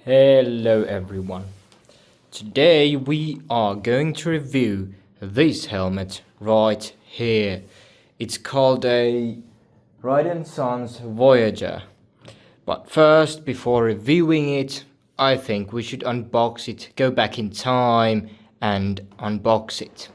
Hello everyone. Today we are going to review this helmet right here. It's called a Ride and Sons Voyager. But first, before reviewing it, I think we should unbox it, go back in time and unbox it.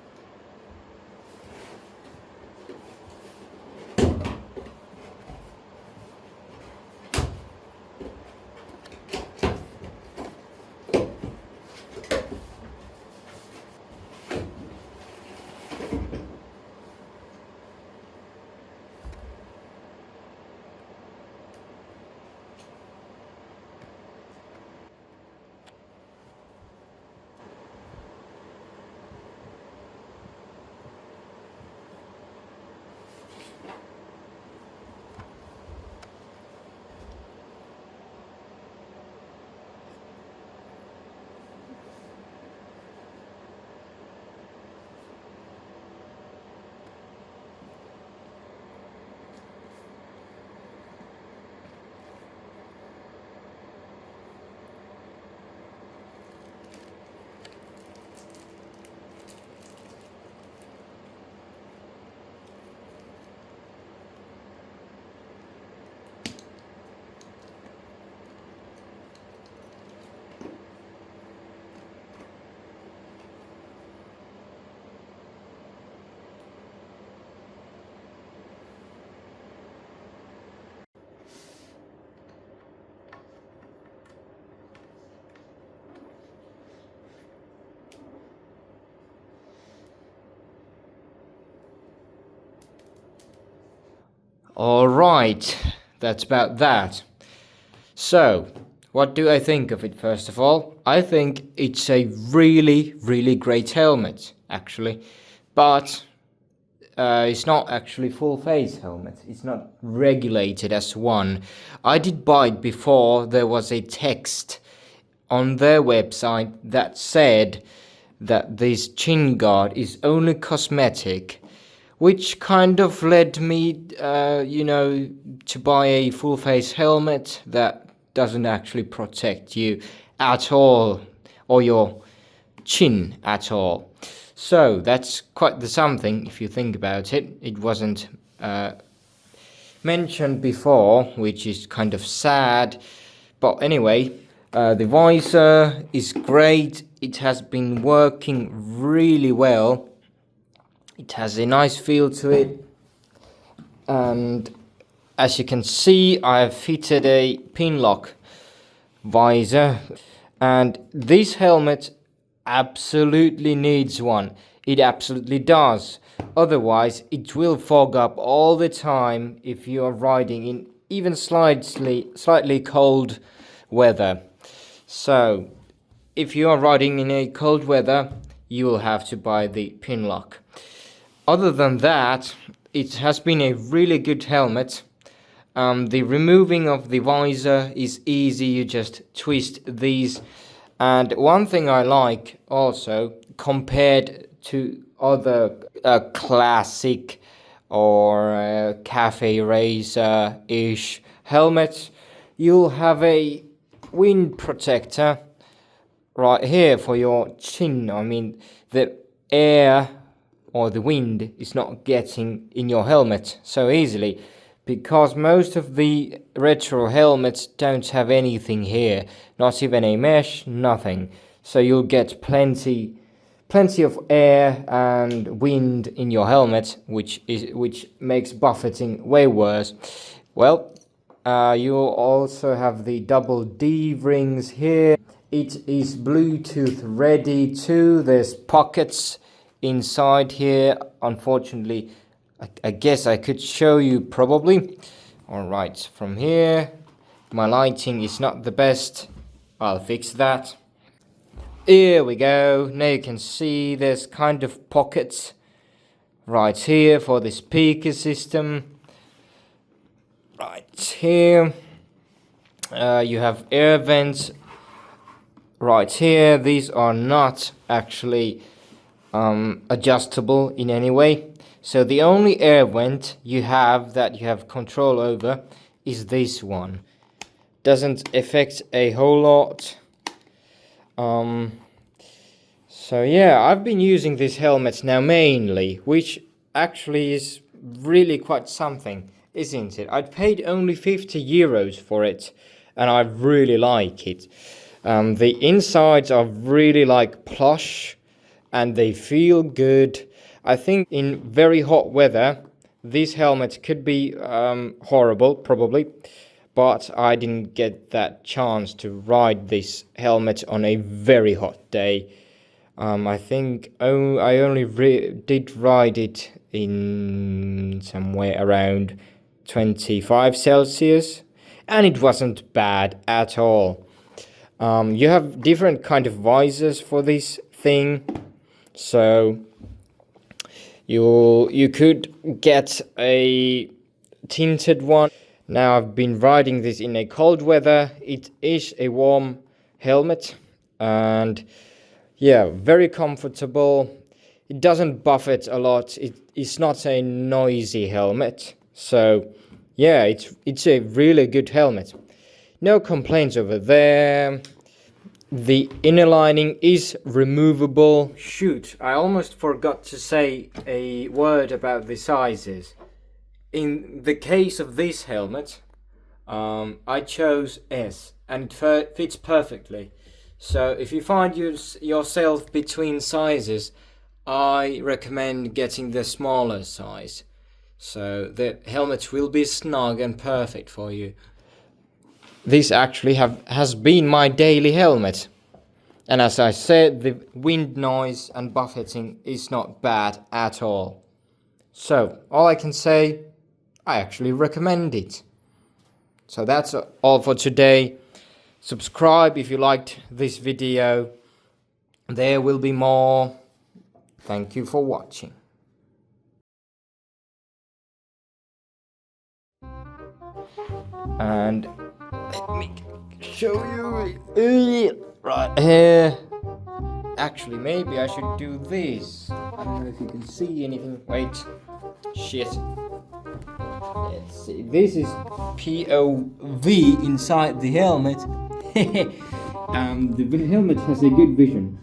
Alright, that's about that. So, what do I think of it first of all? I think it's a really great helmet, actually. But it's not actually full face helmet. It's not regulated as one. I did buy it before there was a text on their website that said that this chin guard is only cosmetic, which kind of led me, to buy a full face helmet that doesn't actually protect you at all, or your chin at all. So that's quite the something if you think about it. It wasn't mentioned before, which is kind of sad. But anyway, the visor is great. It has been working really well. It has a nice feel to it, and as you can see, I have fitted a pin lock visor, and this helmet absolutely needs one. It absolutely does. Otherwise, it will fog up all the time if you are riding in even slightly cold weather. So, if you are riding in a cold weather, you will have to buy the pin lock. Other than that, it has been a really good helmet. The removing of the visor is easy, you just twist these. And one thing I like also, compared to other classic or cafe racer-ish helmets, you'll have a wind protector right here for your chin. I mean, the air or the wind is not getting in your helmet so easily, because most of the retro helmets don't have anything here, not even a mesh, nothing. So you'll get plenty of air and wind in your helmet, which makes buffeting way worse. Well, you also have the double D rings here. It is Bluetooth ready too. There's pockets inside here. Unfortunately, I guess I could show you probably. Alright, from here, my lighting is not the best. I'll fix that. Here we go. Now you can see there's kind of pockets right here for the speaker system. Right here. You have air vents right here. These are not actually adjustable in any way. So the only air vent you have that you have control over is this one. doesn't affect a whole lot. So yeah, I've been using this helmet now mainly, which actually is really quite something, isn't it? I paid only 50 euros for it, and I really like it. The insides are really like plush, and they feel good. I think in very hot weather, this helmet could be horrible, probably, but I didn't get that chance to ride this helmet on a very hot day. I think I only did ride it in somewhere around 25 Celsius, and it wasn't bad at all. You have different kind of visors for this thing, so you could get a tinted one. Now I've been riding this in a cold weather. It is a warm helmet, and yeah, very comfortable. It doesn't buffet a lot. It's not a noisy helmet. So yeah, it's a really good helmet. No complaints over there. The inner lining is removable. Shoot, I almost forgot to say a word about the sizes. In the case of this helmet, I chose S, and it fits perfectly. So if you find yourself between sizes, I recommend getting the smaller size. So the helmet will be snug and perfect for you. This actually has been my daily helmet. And as I said, the wind noise and buffeting is not bad at all. So all I can say, I actually recommend it. So that's all for today. Subscribe if you liked this video. There will be more. Thank you for watching. And let me show you right here. Actually, maybe I should do this. I don't know if you can see anything. Wait. Shit. Let's see. This is POV inside the helmet. The helmet has a good vision.